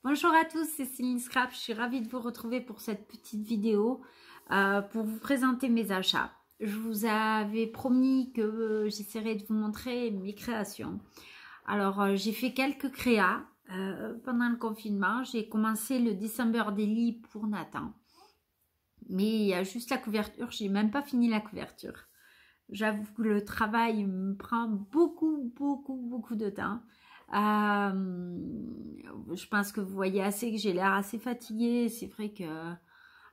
Bonjour à tous, c'est Céline Scrap. Je suis ravie de vous retrouver pour cette petite vidéo pour vous présenter mes achats. Je vous avais promis que j'essaierai de vous montrer mes créations. Alors, j'ai fait quelques créas pendant le confinement. J'ai commencé le December Daily pour Nathan. Mais il y a juste la couverture, j'ai même pas fini la couverture. J'avoue que le travail me prend beaucoup de temps. Je pense que vous voyez assez que j'ai l'air assez fatiguée. C'est vrai que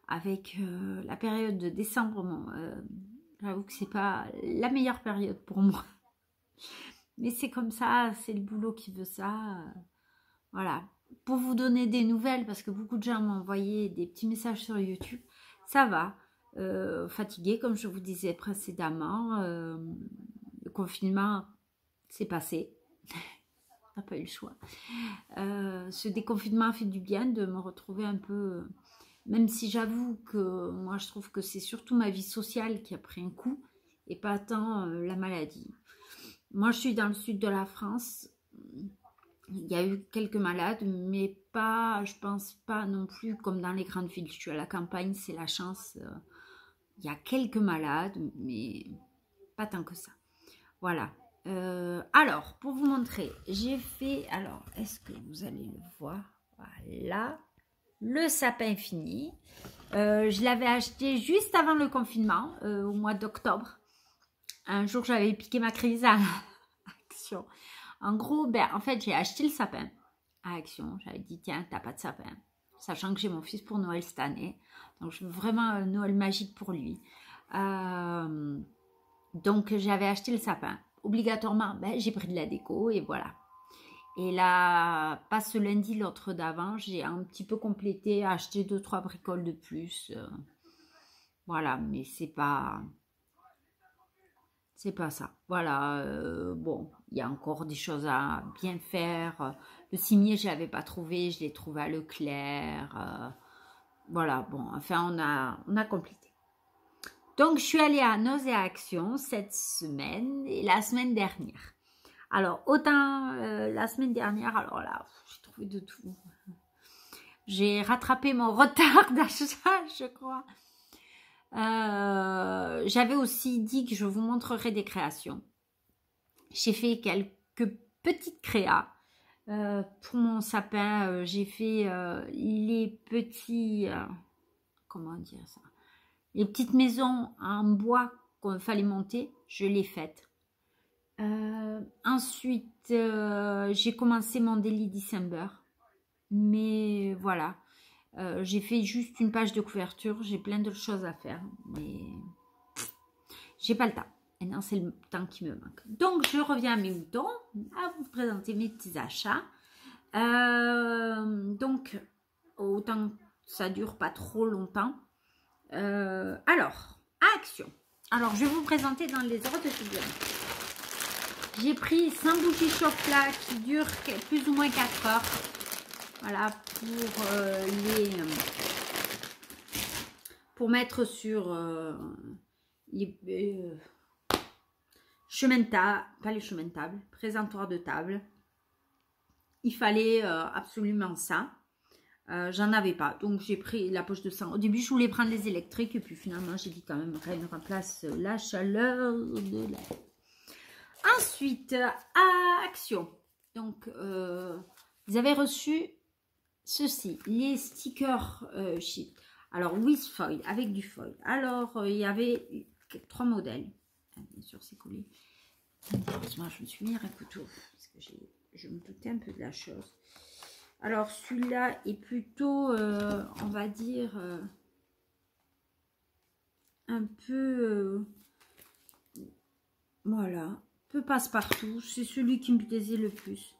avec la période de décembre, bon, j'avoue que c'est pas la meilleure période pour moi. Mais c'est comme ça, c'est le boulot qui veut ça. Voilà. Pour vous donner des nouvelles, parce que beaucoup de gens m'ont envoyé des petits messages sur YouTube, ça va. Fatiguée, comme je vous disais précédemment. Le confinement, c'est passé. On n'a pas eu le choix. Ce déconfinement a fait du bien de me retrouver un peu... Même si j'avoue que moi, je trouve que c'est surtout ma vie sociale qui a pris un coup et pas tant la maladie. Moi, je suis dans le sud de la France. Il y a eu quelques malades, mais pas, je pense pas non plus comme dans les grandes villes. Je suis à la campagne, c'est la chance. Il y a quelques malades, mais pas tant que ça. Voilà. Alors, pour vous montrer, j'ai fait... Alors, est-ce que vous allez le voir? Voilà. Le sapin fini. Je l'avais acheté juste avant le confinement, au mois d'octobre. Un jour, j'avais piqué ma crise à Action. En gros, en fait, j'ai acheté le sapin à Action. J'avais dit, tiens, t'as pas de sapin. Sachant que j'ai mon fils pour Noël cette année. Donc, je veux vraiment un Noël magique pour lui. Donc, j'avais acheté le sapin. Obligatoirement, j'ai pris de la déco et voilà. Et là, pas ce lundi, l'autre d'avant, j'ai un petit peu complété, acheté 2-3 bricoles de plus. Voilà, mais c'est pas ça. Voilà, bon, il y a encore des choses à bien faire. Le cimier, je l'avais pas trouvé, je l'ai trouvé à Leclerc. Voilà, bon, enfin, on a complété. Donc, je suis allée à Nausea Action cette semaine et la semaine dernière. Alors, autant la semaine dernière, alors là, j'ai trouvé de tout. J'ai rattrapé mon retard d'achat, je crois. J'avais aussi dit que je vous montrerai des créations. J'ai fait quelques petites créas. Pour mon sapin, j'ai fait les petits... comment dire ça? Les petites maisons en bois qu'il fallait monter, je l'ai faites. Ensuite, j'ai commencé mon Daily December. Mais voilà, j'ai fait juste une page de couverture. J'ai plein de choses à faire. Mais j'ai pas le temps. Et non, c'est le temps qui me manque. Donc, je reviens à mes moutons, à vous présenter mes petits achats. Donc, autant que ça dure pas trop longtemps. Alors, Action. Alors, je vais vous présenter dans les ordres de suivant. J'ai pris 100 bougies chauffe-plat qui durent plus ou moins 4 heures. Voilà, pour mettre sur les chemins de table, pas les chemins de table, présentoirs de table. Il fallait absolument ça. J'en avais pas, donc j'ai pris la poche de 100. Au début, je voulais prendre les électriques et puis finalement, j'ai dit quand même qu'elle remplace la chaleur de l'air. Ensuite, Action. Donc, vous avez reçu ceci, les stickers sheet. Alors, with foil, avec du foil. Alors, il y avait 3 modèles. Bien sûr, c'est collé. Heureusement, je me suis mis un couteau parce que je me doutais un peu de la chose. Alors, celui-là est plutôt, on va dire, un peu, voilà, un peu passe-partout. C'est celui qui me plaisait le plus.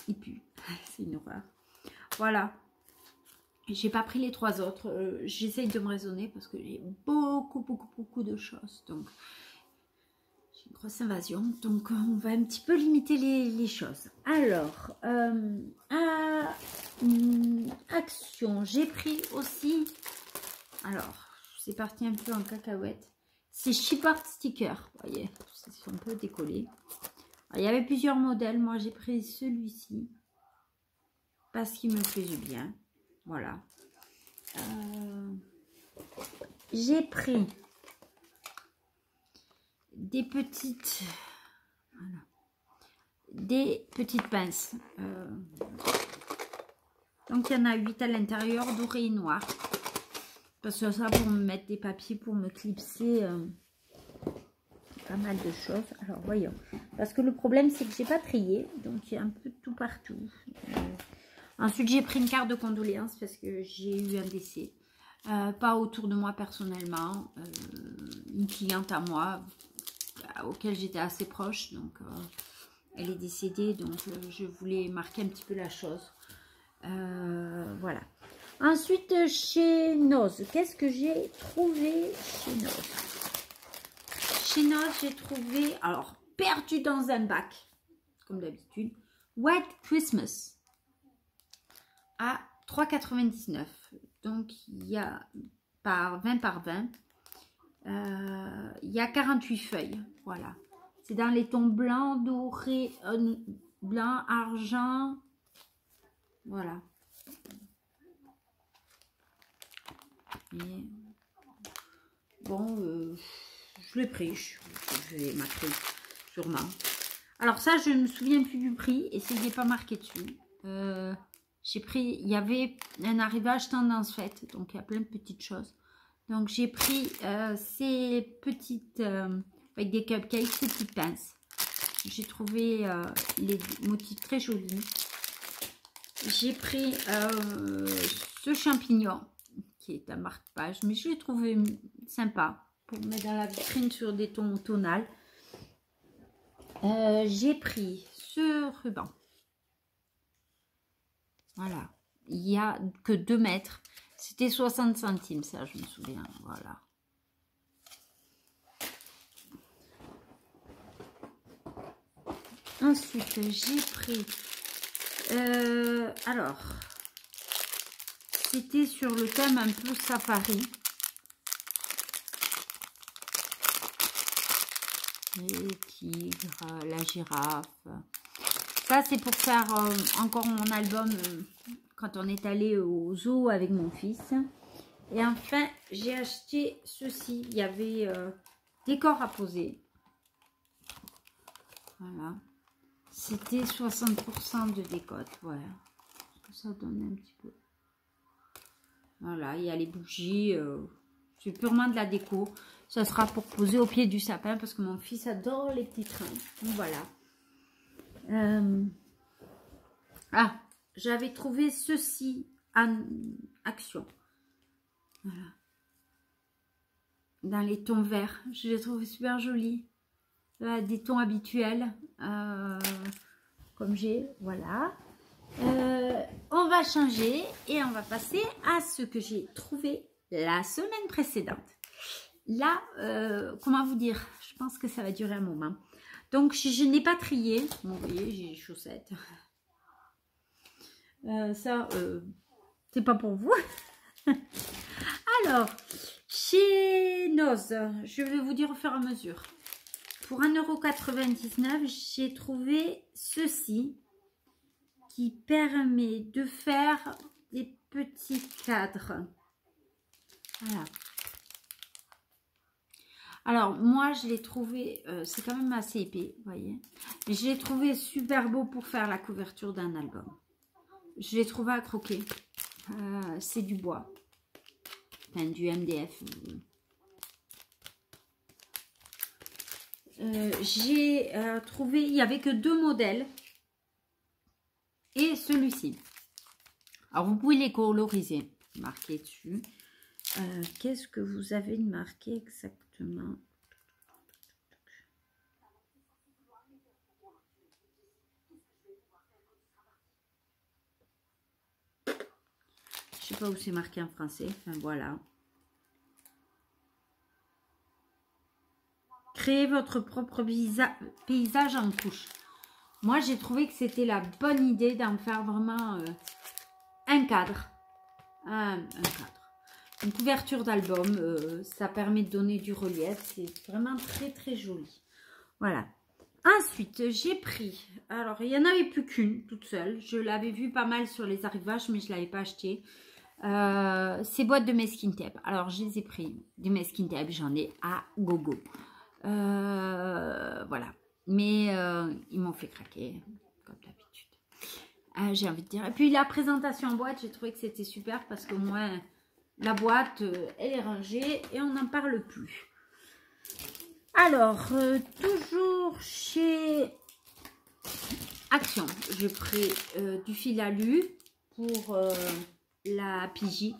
Il pue, c'est une horreur. Voilà. J'ai pas pris les 3 autres. J'essaye de me raisonner parce que j'ai beaucoup de choses. Donc, j'ai une grosse invasion. Donc, on va un petit peu limiter les choses. Alors, Action. J'ai pris aussi... Alors, c'est parti un peu en cacahuète. C'est Chip Art Sticker. Vous voyez, c'est un peu décollé. Alors, il y avait plusieurs modèles. Moi, j'ai pris celui-ci parce qu'il me plaisait bien. Voilà. J'ai pris des petites... Voilà, des petites pinces. Donc, il y en a 8 à l'intérieur, doré et noir. Parce que ça, pour me mettre des papiers, pour me clipser... pas mal de choses. Alors voyons, parce que le problème c'est que j'ai pas trié, donc il y a un peu de tout partout. Ensuite j'ai pris une carte de condoléances parce que j'ai eu un décès, pas autour de moi personnellement, une cliente à moi auquel j'étais assez proche, donc elle est décédée, donc je voulais marquer un petit peu la chose. Voilà. Ensuite chez Noz, qu'est-ce que j'ai trouvé chez Noz? Chez Noz, j'ai trouvé, alors, perdu dans un bac, comme d'habitude, White Christmas à 3,99 €. Donc, il y a par 20 par 20, il y a 48 feuilles. Voilà. C'est dans les tons blanc, doré, blanc, argent. Voilà. Et bon, je l'ai pris, je vais marquer sûrement. Alors ça, je ne me souviens plus du prix et c'est pas marqué dessus. J'ai pris, il y avait un arrivage tendance faite, donc il y a plein de petites choses. Donc j'ai pris ces petites, avec des cupcakes, ces petites pinces. J'ai trouvé les motifs très jolis. J'ai pris ce champignon qui est un marque-page, mais je l'ai trouvé sympa pour mettre dans la vitrine sur des tons tonales. J'ai pris ce ruban. Voilà. Il n'y a que 2 mètres. C'était 60 centimes, ça, je me souviens. Voilà. Ensuite, j'ai pris... alors, c'était sur le thème un peu safari. Les tigres, la girafe. Ça, c'est pour faire encore mon album quand on est allé au zoo avec mon fils. Et enfin, j'ai acheté ceci. Il y avait des corps à poser. Voilà. C'était 60% de décote. Voilà. Ça donne un petit peu. Voilà, il y a les bougies. C'est purement de la déco. Ça sera pour poser au pied du sapin parce que mon fils adore les petits trains. Donc voilà. Ah, j'avais trouvé ceci en action. Voilà. Dans les tons verts. Je les trouve super jolis. Des tons habituels. Comme j'ai. Voilà. On va changer et on va passer à ce que j'ai trouvé la semaine précédente. Là, comment vous dire? Je pense que ça va durer un moment. Donc, je n'ai pas trié. Bon, vous voyez, j'ai les chaussettes. Ça, c'est pas pour vous. Alors, chez Noz, je vais vous dire au fur et à mesure. Pour 1,99 €, j'ai trouvé ceci qui permet de faire des petits cadres. Voilà. Alors, moi, je l'ai trouvé, c'est quand même assez épais, vous voyez. Mais je l'ai trouvé super beau pour faire la couverture d'un album. Je l'ai trouvé à croquer. C'est du bois. Enfin, du MDF. J'ai trouvé, il n'y avait que 2 modèles. Et celui-ci. Alors, vous pouvez les coloriser. Marquer dessus. Qu'est-ce que vous avez marqué exactement? Je sais pas où c'est marqué en français. Enfin, voilà. Créez votre propre paysage en couche. Moi, j'ai trouvé que c'était la bonne idée d'en faire vraiment un cadre. Un cadre. Une couverture d'album. Ça permet de donner du relief. C'est vraiment très, très joli. Voilà. Ensuite, j'ai pris, alors il n'y en avait plus qu'une toute seule. Je l'avais vue pas mal sur les arrivages, mais je ne l'avais pas acheté. Ces boîtes de masking tape. Alors, je les ai pris. Des masking tape, j'en ai à gogo. Voilà. Mais ils m'ont fait craquer, comme d'habitude. J'ai envie de dire. Et puis, la présentation en boîte, j'ai trouvé que c'était super parce qu'au moins, la boîte, elle est rangée et on n'en parle plus. Alors, toujours chez Action, j'ai pris du fil alu pour la PJ.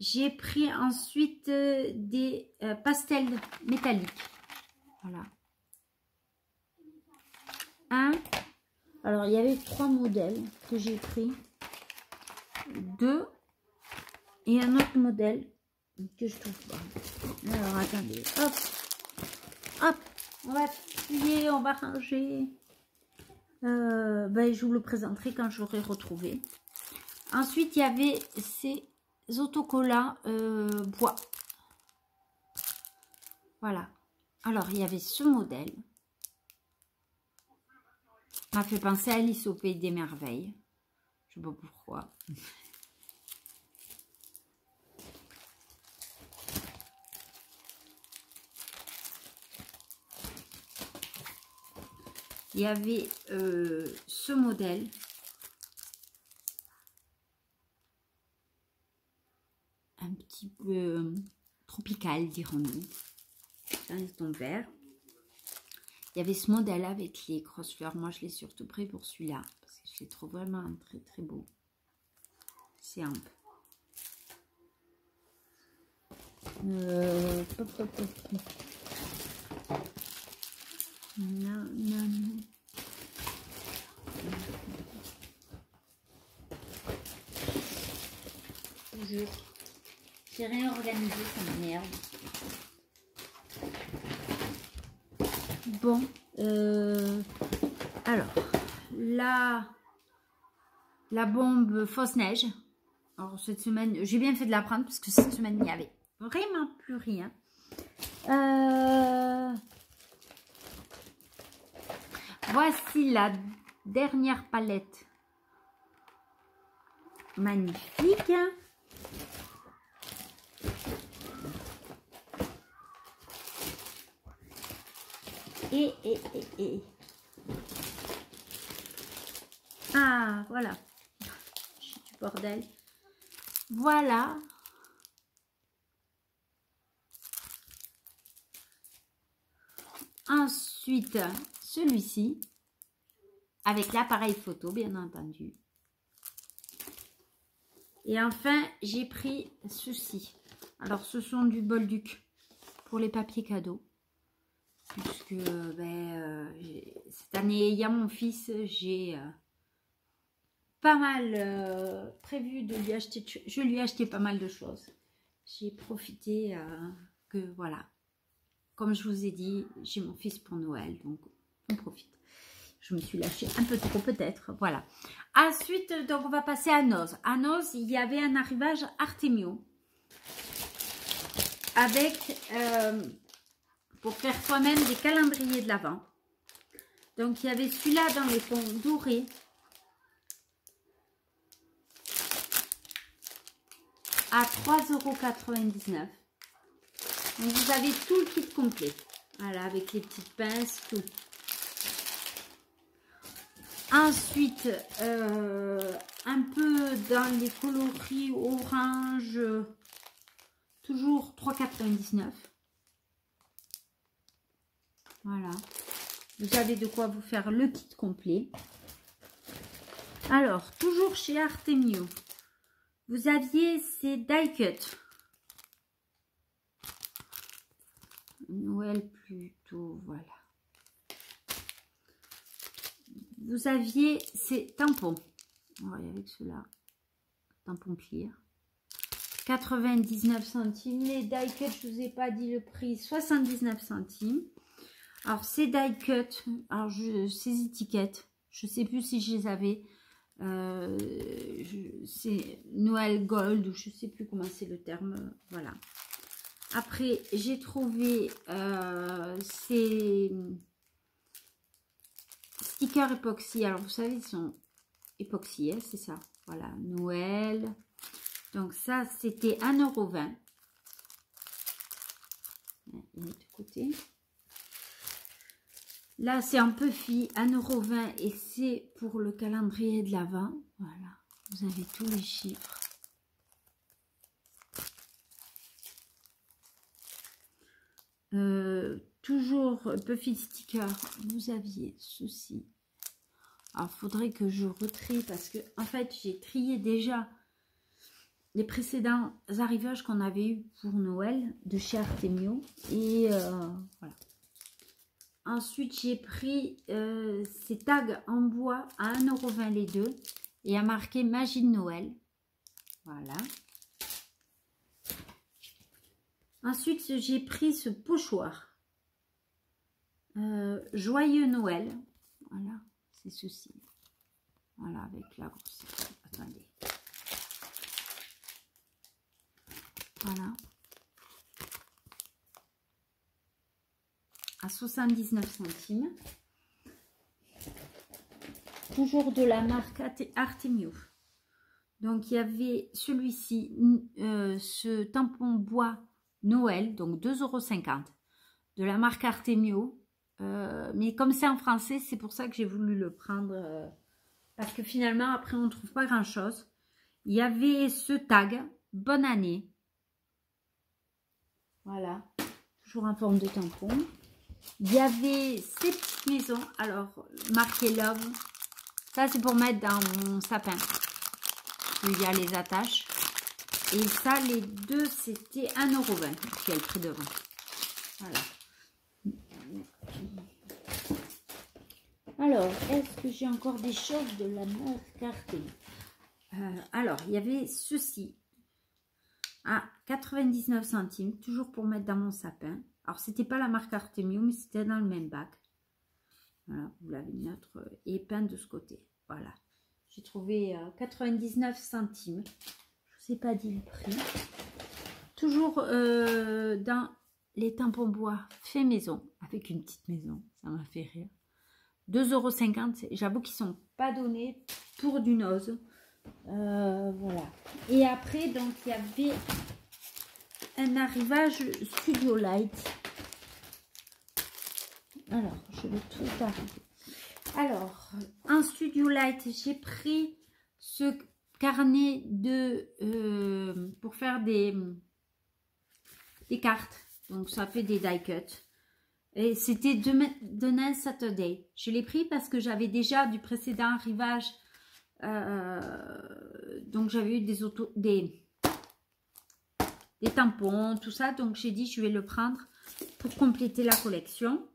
J'ai pris ensuite des pastels métalliques. Voilà. Alors, il y avait 3 modèles que j'ai pris. 2 et un autre modèle que je trouve pas. Alors, attendez. Hop. Hop. On va trier, on va ranger. Je vous le présenterai quand j'aurai retrouvé. Ensuite, il y avait ces autocollants bois. Voilà. Alors, il y avait ce modèle. M'a fait penser à Alice au Pays des Merveilles. Je ne sais pas pourquoi. Il y avait ce modèle. Un petit peu tropical, dirons-nous. C'est un ton vert. Il y avait ce modèle avec les grosses fleurs. Moi, je l'ai surtout pris pour celui-là. Parce que je les trouve vraiment très, très beau. C'est un peu. Non, non, non. Toujours. J'ai rien organisé, ça m'énerve. Bon, alors, la bombe fausse neige. Alors, cette semaine, j'ai bien fait de la prendre parce que cette semaine, il n'y avait vraiment plus rien. Voici la dernière palette. Magnifique. Et. Ah, voilà. J'ai du bordel. Voilà. Ensuite, celui-ci. Avec l'appareil photo, bien entendu. Et enfin, j'ai pris ceci. Alors, ce sont du Bolduc pour les papiers cadeaux. Puisque cette année, il y a mon fils, j'ai pas mal prévu de lui acheter. Je lui ai acheté pas mal de choses. J'ai profité que voilà. Comme je vous ai dit, j'ai mon fils pour Noël, donc on profite. Je me suis lâchée un peu trop peut-être, voilà. Ensuite, donc on va passer à Noz. À Noz, il y avait un arrivage Artemio avec pour faire soi-même des calendriers de l'Avent. Donc il y avait celui-là dans les tons dorés. À 3,99 €. Donc vous avez tout le kit complet. Voilà, avec les petites pinces, tout. Ensuite, un peu dans les coloris orange, toujours 3,99 €. Voilà. Vous avez de quoi vous faire le kit complet. Alors, toujours chez Artemio, vous aviez ces die cut. Noël plutôt, voilà. Vous aviez ces tampons. Ouais, avec ceux-là. Tampons clear. 99 centimes. Les die cut, je ne vous ai pas dit le prix. 79 centimes. Alors, ces die cut, alors ces étiquettes, je ne sais plus si je les avais. C'est Noël Gold, ou je ne sais plus comment c'est le terme. Voilà. Après, j'ai trouvé ces stickers époxy. Alors, vous savez, ils sont époxy, hein, c'est ça. Voilà, Noël. Donc, ça, c'était 1,20 €. Il est de côté. Là, c'est un Puffy, 1,20 € et c'est pour le calendrier de l'Avent. Voilà, vous avez tous les chiffres. Toujours Puffy sticker, vous aviez ceci. Alors, il faudrait que je retrie parce que, en fait, j'ai trié déjà les précédents arrivages qu'on avait eu pour Noël de chez Artemio. Et voilà. Ensuite, j'ai pris ces tags en bois à 1,20 € les deux et à marquer Magie de Noël. Voilà. Ensuite, j'ai pris ce pochoir. Joyeux Noël. Voilà, c'est ceci. Voilà, avec la grosse. Attendez. Voilà. À 79 centimes. Toujours de la marque Artemio. Donc, il y avait celui-ci, ce tampon bois Noël, donc 2,50 € de la marque Artemio. Mais comme c'est en français, c'est pour ça que j'ai voulu le prendre. Parce que finalement, après, on ne trouve pas grand-chose. Il y avait ce tag, bonne année. Voilà, toujours en forme de tampon. Il y avait ces petites maisons, alors marqué Love. Ça, c'est pour mettre dans mon sapin. Il y a les attaches. Et ça, les deux, c'était 1,20 € qui est le prix devant. Voilà. Alors, est-ce que j'ai encore des choses de la marque Artemio? Alors, il y avait ceci à 99 centimes, toujours pour mettre dans mon sapin. Alors, c'était pas la marque Artemio, mais c'était dans le même bac. Voilà, vous l'avez notre épingle de ce côté. Voilà. J'ai trouvé 99 centimes. Je ne vous ai pas dit le prix. Toujours dans les tampons bois fait maison, avec une petite maison. Ça m'a fait rire. 2,50 €. J'avoue qu'ils ne sont pas donnés pour du nose. Voilà. Et après, donc, il y avait un arrivage Studio Light. Alors, je vais tout arrêter. Alors, en Studio Light, j'ai pris ce carnet de pour faire des cartes. Donc, ça fait des die cuts. Et c'était Demain Saturday. Je l'ai pris parce que j'avais déjà du précédent arrivage. Donc, j'avais eu des tampons, tout ça. Donc, j'ai dit, je vais le prendre pour compléter la collection.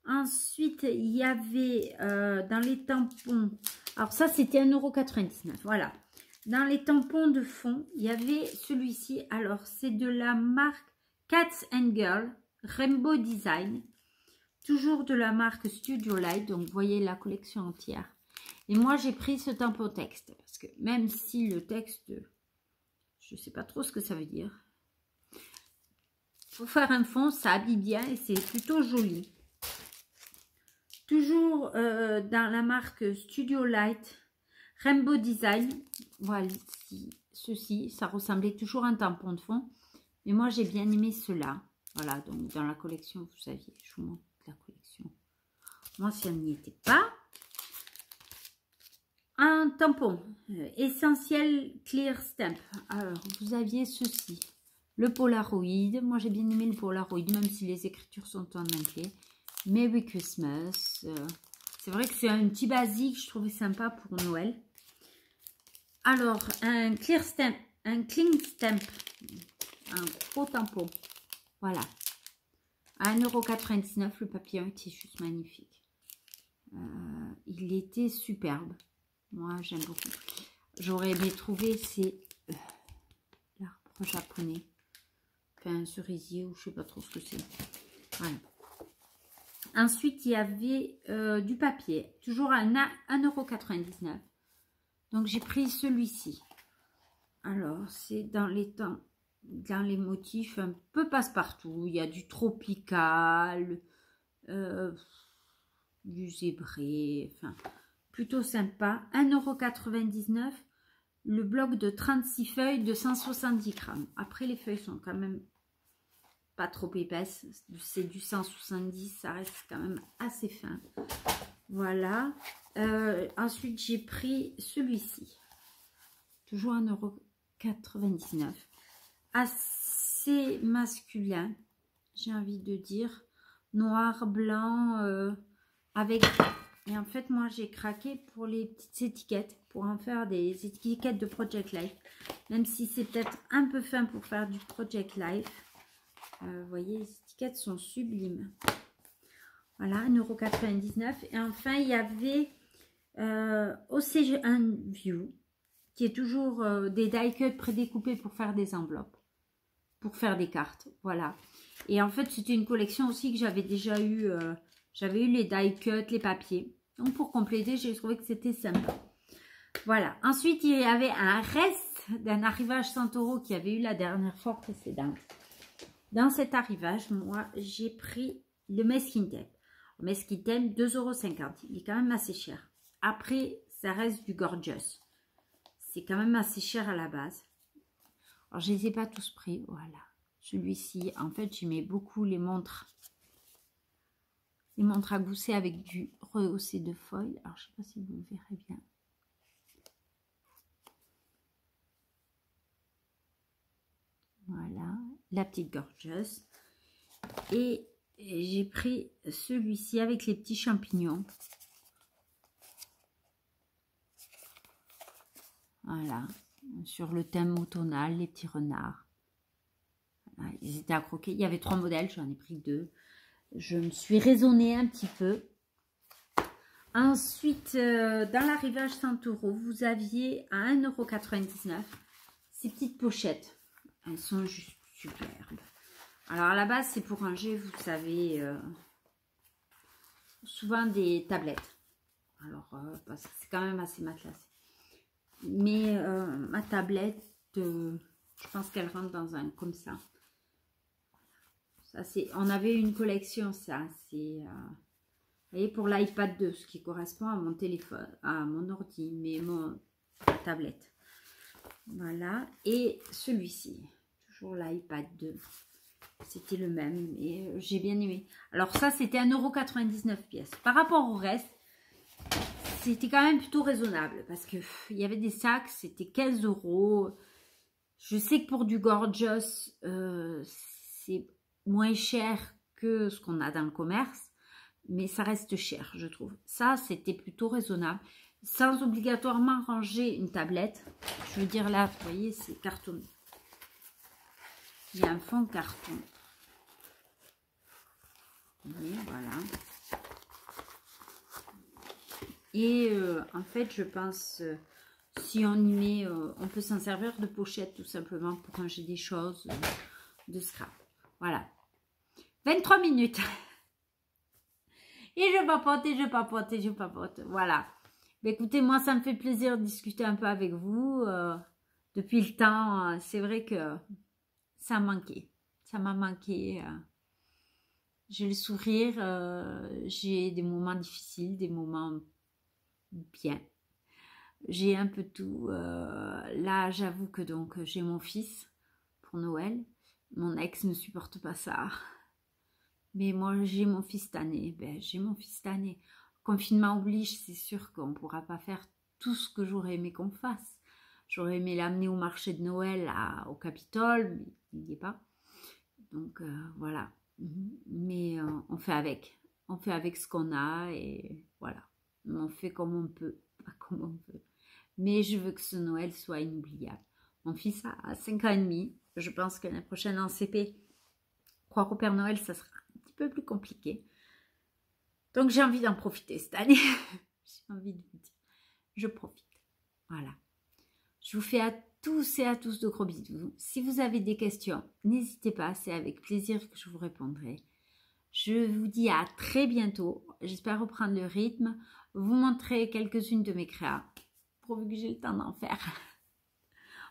Ensuite, il y avait dans les tampons, alors ça c'était 1,99 €, voilà. Dans les tampons de fond, il y avait celui-ci, alors c'est de la marque Cats and Girl, Rainbow Design, toujours de la marque Studio Light, donc vous voyez la collection entière. Et moi j'ai pris ce tampon texte, parce que même si le texte, je ne sais pas trop ce que ça veut dire. Pour faire un fond, ça habille bien et c'est plutôt joli. Toujours dans la marque Studio Light, Rainbow Design. Voilà, ceci, ça ressemblait toujours à un tampon de fond. Mais moi, j'ai bien aimé cela. Voilà, donc dans la collection, vous saviez, je vous montre la collection. Moi, si elle n'y était pas. Un tampon, Essentiel Clear Stamp. Alors, vous aviez ceci, le Polaroid. Moi, j'ai bien aimé le Polaroid, même si les écritures sont en anglais. Merry Christmas. C'est vrai que c'est un petit basique, je trouvais sympa pour Noël. Alors, un clear stamp, un clean stamp, un gros tampon. Voilà. À 1,99 €, le papillon était juste magnifique. Il était superbe. Moi, j'aime beaucoup. J'aurais aimé trouver ces l'arbre japonais. Enfin, un cerisier ou je sais pas trop ce que c'est. Voilà. Ensuite, il y avait du papier, toujours à 1,99 €. Donc, j'ai pris celui-ci. Alors, c'est dans les motifs un peu passe-partout. Il y a du tropical. du zébré, enfin, plutôt sympa. 1,99 €. Le bloc de 36 feuilles de 170 grammes. Après, les feuilles sont quand même pas trop épaisses. C'est du 170, ça reste quand même assez fin. Voilà. Ensuite, j'ai pris celui-ci. Toujours 1,99 €. Assez masculin, j'ai envie de dire. Noir, blanc, avec... Et en fait, moi, j'ai craqué pour les petites étiquettes, pour en faire des étiquettes de Project Life. Même si c'est peut-être un peu fin pour faire du Project Life. Vous voyez, les étiquettes sont sublimes. Voilà, 1,99 €. Et enfin, il y avait OC1 View, qui est toujours des die cuts prédécoupés pour faire des enveloppes, pour faire des cartes. Voilà. Et en fait, c'était une collection aussi que j'avais déjà eu. J'avais eu les die cuts, les papiers. Donc, pour compléter, j'ai trouvé que c'était sympa. Voilà. Ensuite, il y avait un reste d'un arrivage 100 € qu'il y avait eu la dernière fois précédente. Dans cet arrivage, moi, j'ai pris le masking tape. Le masking tape, 2,50 €. Il est quand même assez cher. Après, ça reste du gorgeous. C'est quand même assez cher à la base. Alors, je ne les ai pas tous pris. Voilà. Celui-ci, en fait, j'aimais beaucoup les montres. Les montres à gousset avec du rehaussé de foil. Alors, je ne sais pas si vous le verrez bien. Voilà, la petite gorgeous. Et j'ai pris celui-ci avec les petits champignons. Voilà, sur le thème automnal, les petits renards. Voilà, ils étaient à croquer. Il y avait 3 modèles, j'en ai pris 2. Je me suis raisonnée un petit peu. Ensuite, dans l'arrivage 100 €, vous aviez à 1,99 € ces petites pochettes. Elles sont juste superbes. Alors, à la base, c'est pour ranger, vous savez, souvent des tablettes. Alors, parce que c'est quand même assez matelassé. Mais ma tablette, je pense qu'elle rentre dans un comme ça. Ça, c'est, on avait une collection, ça. C'est, vous voyez, pour l'iPad 2, ce qui correspond à mon téléphone, à mon ordi, mais mon tablette. Voilà. Et celui-ci, toujours l'iPad 2. C'était le même, et j'ai bien aimé. Alors ça, c'était 1,99 € pièce. Par rapport au reste, c'était quand même plutôt raisonnable. Parce que il y avait des sacs, c'était 15 €. Je sais que pour du gorgeous, c'est moins cher que ce qu'on a dans le commerce. Mais ça reste cher, je trouve. Ça, c'était plutôt raisonnable. Sans obligatoirement ranger une tablette. Je veux dire là, vous voyez, c'est cartonné. Il y a un fond carton. Et voilà. Et en fait, je pense, si on y met, on peut s'en servir de pochette tout simplement pour ranger des choses de scrap. Voilà. 23 minutes. Et je papote, et je papote, et je papote. Voilà. Mais écoutez, moi, ça me fait plaisir de discuter un peu avec vous. Depuis le temps, c'est vrai que ça manquait. Ça m'a manqué. J'ai le sourire. J'ai des moments difficiles, des moments bien. J'ai un peu tout. Là, j'avoue que donc j'ai mon fils pour Noël. Mon ex ne supporte pas ça. Mais moi, j'ai mon fils cette année. Ben, j'ai mon fils cette année. Confinement oblige, c'est sûr qu'on ne pourra pas faire tout ce que j'aurais aimé qu'on fasse. J'aurais aimé l'amener au marché de Noël au Capitole, mais il n'y est pas. Donc, voilà. Mais on fait avec. On fait avec ce qu'on a et voilà. On fait comme on peut, pas comme on veut. Mais je veux que ce Noël soit inoubliable. Mon fils a 5 ans et demi. Je pense que l'année prochaine en CP, croire au Père Noël, ça sera un petit peu plus compliqué. Donc, j'ai envie d'en profiter cette année. J'ai envie de vous dire, je profite. Voilà. Je vous fais à tous et à tous de gros bisous. Si vous avez des questions, n'hésitez pas. C'est avec plaisir que je vous répondrai. Je vous dis à très bientôt. J'espère reprendre le rythme. Vous montrer quelques-unes de mes créas. Pourvu que j'ai le temps d'en faire.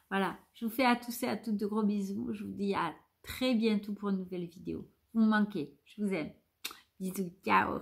Voilà. Je vous fais à tous et à toutes de gros bisous. Je vous dis à très bientôt pour une nouvelle vidéo. Vous me manquez. Je vous aime. Bisous. Ciao.